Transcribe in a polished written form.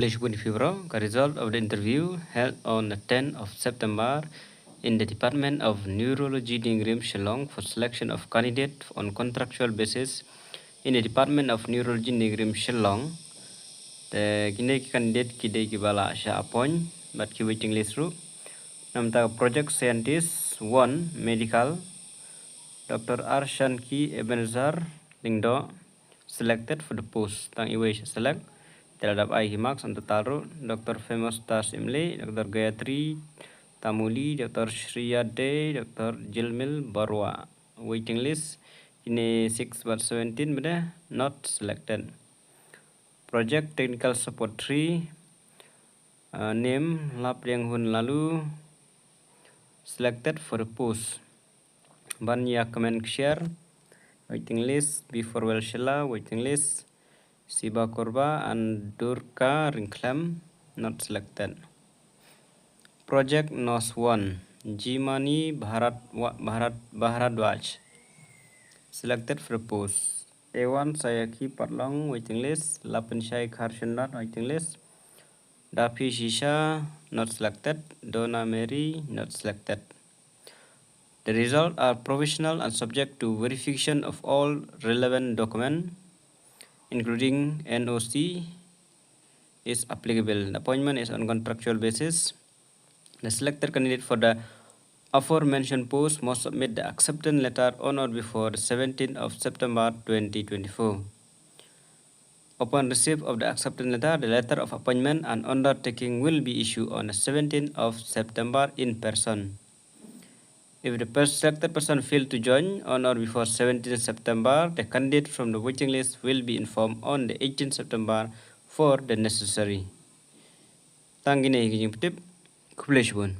The result of the interview held on the 10th of September in the Department of Neurology NEIGRIHMS Shillong for selection of candidates on contractual basis in the Department of Neurology NEIGRIHMS Shillong. The candidate kide kibala sha appoint but ki waiting list ru. Namta project scientist 1 medical Dr. Arshan Ki Ebenezer Lingdo selected for the post. Tang iwe select terhadap I marks untuk taruh Dr. Famous Tas Imli, Dr. Gayatri Tamuli, Dr. Shriyade, Dr. Jilmil Barwa. Waiting list ini 6/17 beda not selected. Project technical support 3 name lap yang hun lalu selected for the post. Banya comment share waiting list before Welshela waiting list Siba Korba and Durka Ringklam not selected. Project NOS 1 Jimani Bharadwaj selected for post. A1 Sayaki Patlong waiting list. Lapan Shaikh Harshanat waiting list. Dafi Shisha not selected. Donna Mary not selected. The results are provisional and subject to verification of all relevant documents, including NOC is applicable. The appointment is on contractual basis. The selected candidate for the aforementioned post must submit the acceptance letter on or before the 17th of September 2024. Upon receipt of the acceptance letter, the letter of appointment and undertaking will be issued on the 17th of September in person. If the selected person fails to join on or before 17th September, the candidate from the waiting list will be informed on the 18th September for the necessary. Tangine higing tip, kubleshbun.